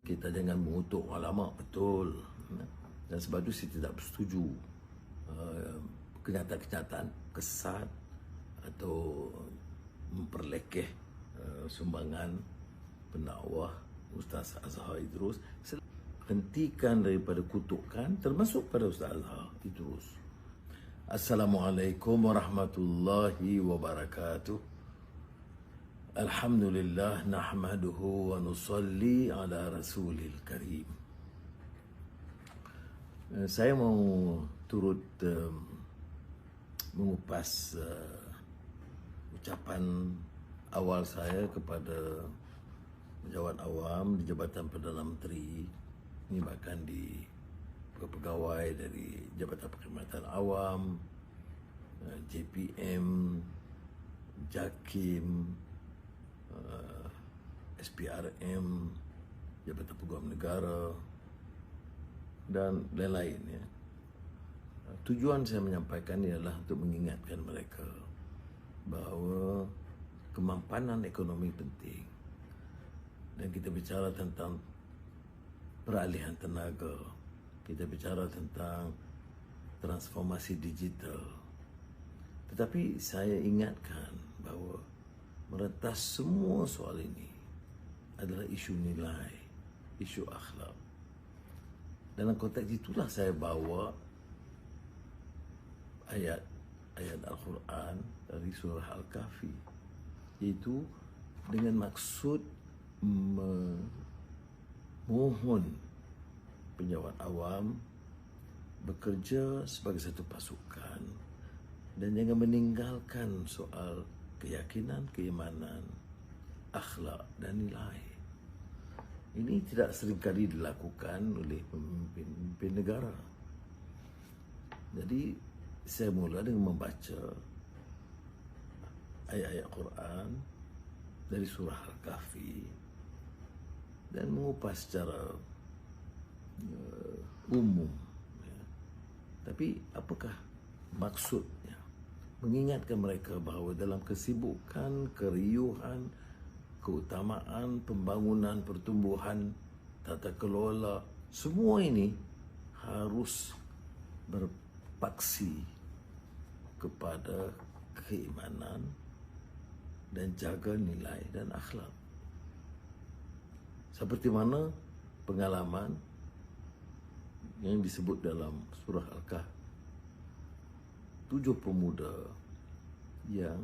kita jangan mengutuk ulama, betul. Dan sebab itu saya tidak bersetuju kenyataan-kenyataan kesat atau memperlekeh sumbangan pendakwah Ustaz Azhar Idrus. Hentikan daripada kutukan, termasuk pada Ustaz Azhar Idrus. Assalamualaikum warahmatullahi wabarakatuh. Alhamdulillah nahmaduhu wa nusalli ala rasulil karim. Saya mau turut mengupas ucapan awal saya kepada pejabat awam di Jabatan Perdana Menteri, ini bahkan di pegawai dari Jabatan Perkhidmatan Awam, JPM, JAKIM, SPRM, Jabatan Peguam Negara dan lain-lain. Ya. Tujuan saya menyampaikan ialah untuk mengingatkan mereka bahawa kemampanan ekonomi penting. Dan kita bicara tentang peralihan tenaga, kita bicara tentang transformasi digital. Tetapi saya ingatkan bahawa merentas semua soal ini adalah isu nilai, isu akhlak. Dalam konteks itulah saya bawa ayat Al-Quran dari surah Al-Kahfi, iaitu dengan maksud memohon pejabat awam bekerja sebagai satu pasukan dan jangan meninggalkan soal keyakinan, keimanan, akhlak dan nilai. Ini tidak seringkali dilakukan oleh pemimpin negara. Jadi saya mula dengan membaca ayat-ayat Quran dari surah Al-Kahfi dan mengupas secara umum. Tapi apakah maksudnya? Mengingatkan mereka bahawa dalam kesibukan, keriuhan, keutamaan, pembangunan, pertumbuhan, tata kelola, semua ini harus berpaksi kepada keimanan dan jaga nilai dan akhlak. Seperti mana pengalaman yang disebut dalam surah Al-Kahfi, 7 pemuda yang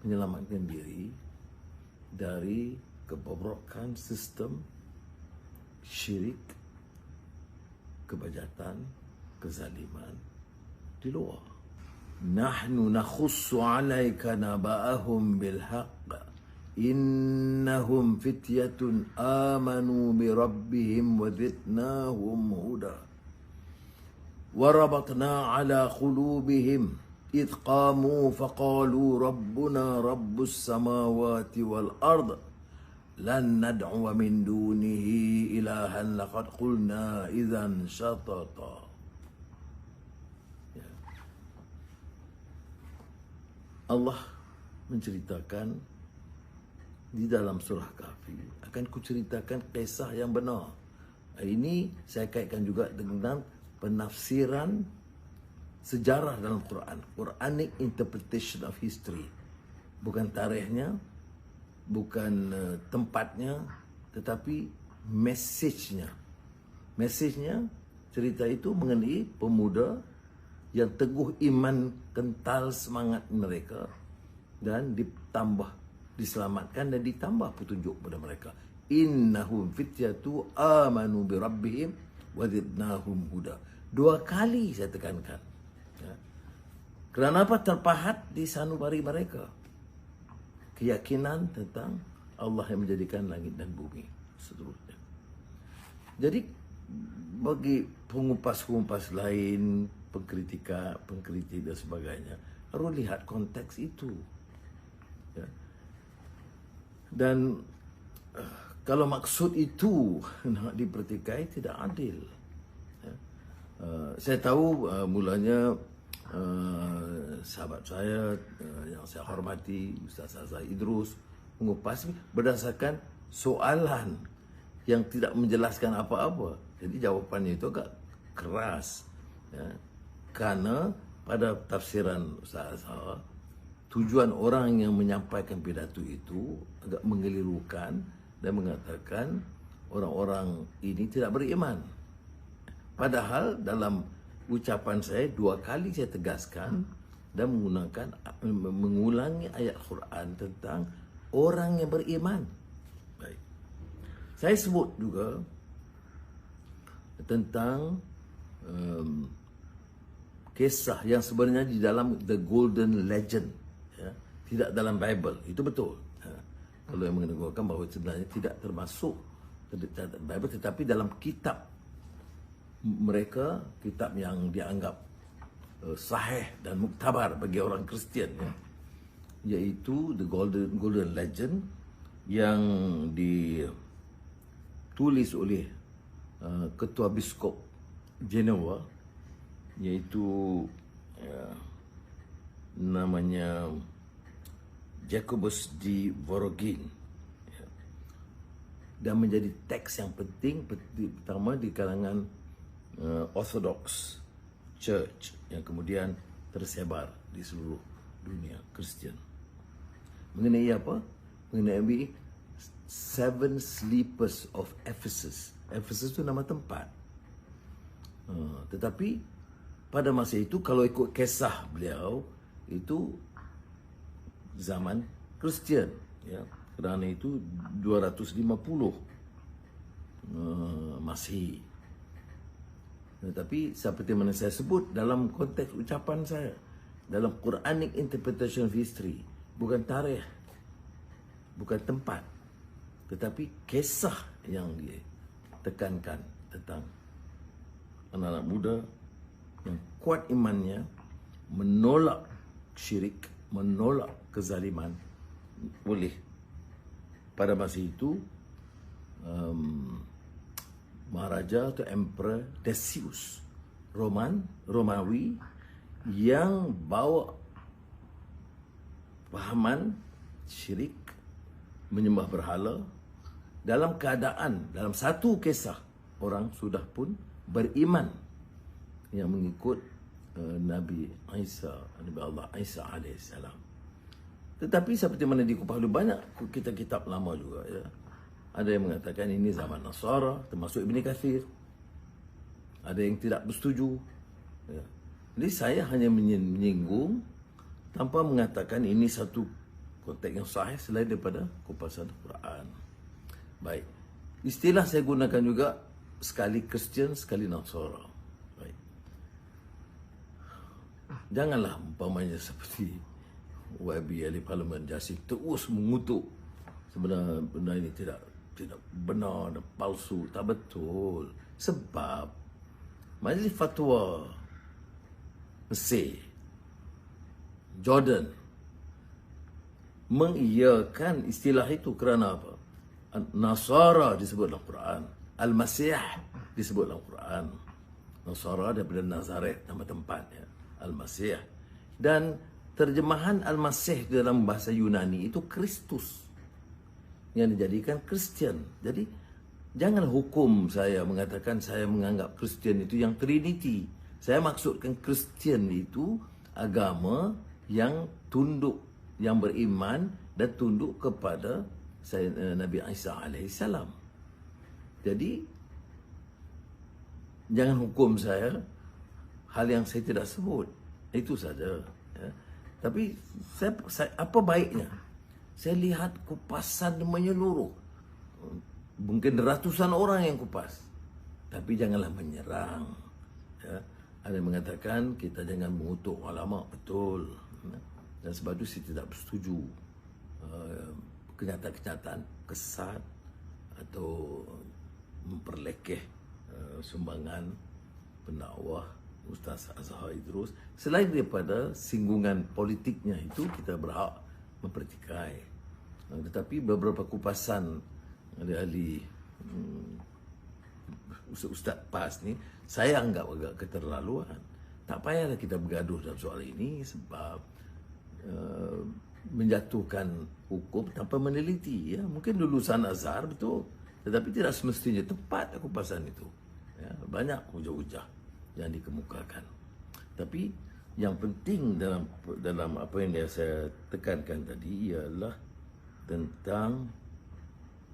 menyelamatkan diri dari kebobrokan sistem syirik, kebajatan, kezaliman di luar. Nahnu nakhussu 'alaika naba'ahum bil haqq innahum fityatun amanu bi rabbihim wa zidnahum huda wa rabatna 'ala qulubihim إذ قاموا فقالوا ربنا رب السماوات والأرض لن ندعو من دونه إلها لقد قلنا إذا شططا. Allah menceritakan di dalam surah Kahfi, akan kuceritakan kisah yang benar. Ini saya kaitkan juga dengan penafsiran sejarah dalam Quran, Quranic interpretation of history. Bukan tarikhnya, bukan tempatnya, tetapi message-nya. Message-nya, cerita itu mengenai pemuda yang teguh iman, kental semangat mereka dan ditambah, diselamatkan dan ditambah petunjuk kepada mereka. Innahum fityatu amanu bi rabbihim wa zidnahum huda. 2 kali saya tekankan. Kerana apa? Terpahat di sanubari mereka keyakinan tentang Allah yang menjadikan langit dan bumi seterusnya. Jadi bagi pengupas-pengupas lain, pengkritik dan sebagainya, harus lihat konteks itu. Ya. Dan kalau maksud itu nak dipertikai, tidak adil. Ya. Saya tahu mulanya sahabat saya yang saya hormati, Ustaz Azhar Idrus, mengupas berdasarkan soalan yang tidak menjelaskan apa-apa. Jadi jawapannya itu agak keras. Ya. Karena pada tafsiran Ustaz Azhar, tujuan orang yang menyampaikan pidato itu agak mengelirukan dan mengatakan orang-orang ini tidak beriman. Padahal dalam ucapan saya 2 kali saya tegaskan dan mengulangi ayat Quran tentang orang yang beriman. Baik. Saya sebut juga tentang kisah yang sebenarnya di dalam The Golden Legend, ya, tidak dalam Bible. Itu betul. Ya. Kalau yang meneguhkan bahawa sebenarnya tidak termasuk Bible, tetapi dalam kitab mereka, kitab yang dianggap sahih dan muktabar bagi orang Kristian, ya, iaitu The Golden Legend yang ditulis oleh Ketua Biskop Genoa, iaitu namanya Jacobus de Vorogin, ya, dan menjadi teks yang penting pertama di kalangan Orthodox Church yang kemudian tersebar di seluruh dunia Kristian. Mengenai apa? Mengenai Seven Sleepers of Ephesus. Ephesus itu nama tempat. Tetapi pada masa itu, kalau ikut kisah beliau, itu zaman Kristian, ya, kerana itu 250 Masehi. Tetapi seperti mana saya sebut dalam konteks ucapan saya, dalam Quranic interpretation of history, bukan tarikh, bukan tempat, tetapi kisah yang ditekankan tentang anak-anak muda yang kuat imannya, menolak syirik, menolak kezaliman. Boleh pada masa itu Maharaja atau Emperor Decius Romawi yang bawa pahaman syirik, menyembah berhala, dalam keadaan, dalam satu kisah, orang sudah pun beriman yang mengikut Nabi Allah Isa alaihissalam. Tetapi seperti mana dikupas dulu, banyak kitab-kitab lama juga, ya. Ada yang mengatakan ini zaman Nasara, termasuk Ibn Kathir. Ada yang tidak bersetuju, ya. Jadi saya hanya menyinggung tanpa mengatakan ini satu konteks yang sahih selain daripada kupasan Quran. Baik. Istilah saya gunakan juga sekali Kristian, sekali Nasara. Baik. Janganlah umpamanya seperti YB ahli Parlimen Jasif terus mengutuk sebenarnya benda ini tidak benar dan palsu, tak betul. Sebab Majlis Fatwa Mesir, Jordan mengiyakan istilah itu kerana apa? Nasara disebut dalam Quran, Al-Masih disebut dalam Quran. Nasara daripada Nazaret, nama tempatnya, Al-Masih. Dan terjemahan Al-Masih dalam bahasa Yunani itu Kristus, yang dijadikan Kristian. Jadi jangan hukum saya mengatakan saya menganggap Kristian itu yang Trinity. Saya maksudkan Kristian itu agama yang tunduk, yang beriman dan tunduk kepada Nabi Isa alaihissalam. Jadi jangan hukum saya hal yang saya tidak sebut. Itu saja, ya. Tapi saya apa baiknya? Saya lihat kupasan menyeluruh. Mungkin ratusan orang yang kupas. Tapi janganlah menyerang, ya. Ada yang mengatakan kita jangan mengutuk ulama. Betul, ya. Dan sebab itu saya tidak bersetuju kenyataan-kenyataan kesat atau memperlekeh sumbangan pendakwah Ustaz Azhar Idrus. Selain daripada singgungan politiknya itu, kita berhak mempertikai. Tetapi beberapa kupasan ahli-ahli Ustaz PAS ni, saya anggap agak keterlaluan. Tak payahlah kita bergaduh dalam soal ini sebab menjatuhkan hukum tanpa meneliti, ya. Mungkin lulusan Azhar, betul, tetapi tidak semestinya tepat kupasan itu. Ya, banyak hujah-hujah yang dikemukakan. Tapi yang penting dalam apa yang saya tekankan tadi ialah tentang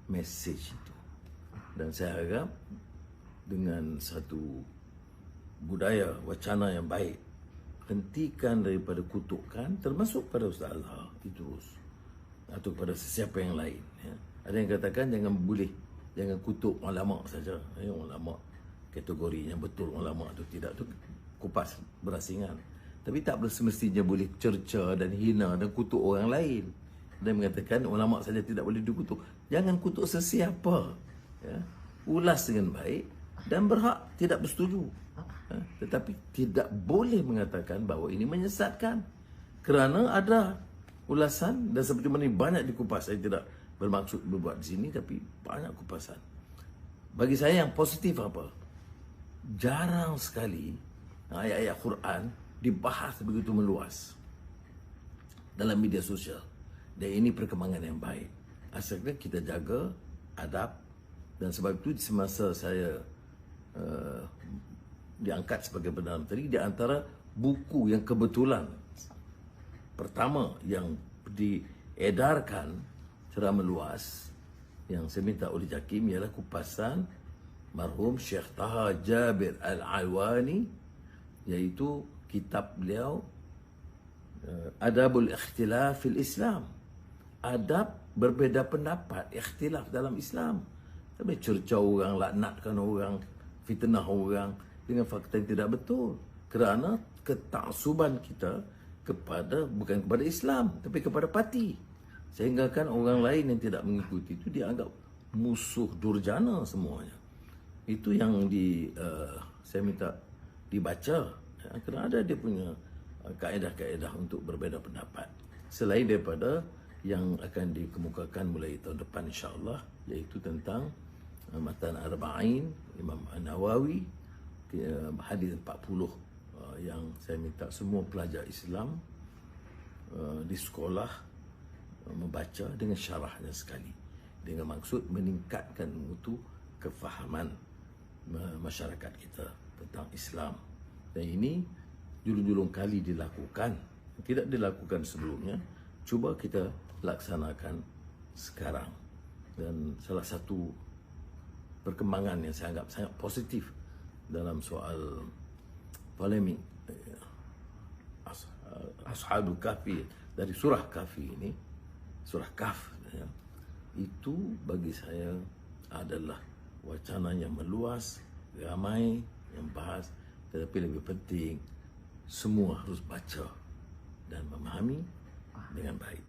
message itu. Dan saya harap dengan satu budaya wacana yang baik, hentikan daripada kutukan, termasuk pada Ustaz Azhar Idrus atau pada sesiapa yang lain. Ya. Ada yang katakan jangan kutuk ulama saja. Ulama kategorinya betul ulama atau tidak tu kupas berasingan. Tapi tak semestinya boleh cerca dan hina dan kutuk orang lain. Dan mengatakan ulama saja tidak boleh dikutuk. Jangan kutuk sesiapa. Ya. Ulas dengan baik dan berhak tidak bersetuju. Ya. Tetapi tidak boleh mengatakan bahawa ini menyesatkan. Kerana ada ulasan dan seperti mana banyak dikupas. Saya tidak bermaksud berbuat di sini, tapi banyak kupasan. Bagi saya yang positif apa? Jarang sekali ayat-ayat Quran dibahas begitu meluas dalam media sosial. Dan ini perkembangan yang baik. Asalnya kita jaga adab. Dan sebab itu semasa saya diangkat sebagai Perdana Menteri, di antara buku yang kebetulan pertama yang diedarkan secara meluas yang saya minta oleh JAKIM ialah kupasan marhum Syekh Taha Jabir Al-Alwani, iaitu kitab beliau Adabul Ikhtilaf fil Islam. Adab berbeza pendapat, ikhtilaf dalam Islam. Tapi cerca orang, laknatkan orang, fitnah orang dengan fakta yang tidak betul. Kerana ketaksuban kita bukan kepada Islam, tapi kepada parti. Sehingga kan orang lain yang tidak mengikuti itu dianggap musuh durjana semuanya. Itu yang saya minta dibaca. Ya, kerana ada dia punya kaedah-kaedah untuk berbeza pendapat. Selain daripada yang akan dikemukakan mulai tahun depan insya-Allah, iaitu tentang Matan Arba'in Imam An-Nawawi, hadis 40 yang saya minta semua pelajar Islam di sekolah membaca dengan syarahnya sekali, dengan maksud meningkatkan mutu kefahaman masyarakat kita tentang Islam. Dan ini julung-julung kali dilakukan, tidak dilakukan sebelumnya. Cuba kita laksanakan sekarang. Dan salah satu perkembangan yang saya anggap sangat positif dalam soal polemik Ashabul Kahfi dari surah Kahfi ini, surah Kahf, ya, itu bagi saya adalah wacana yang meluas, ramai yang bahas, tetapi lebih penting semua harus baca dan memahami dengan baik.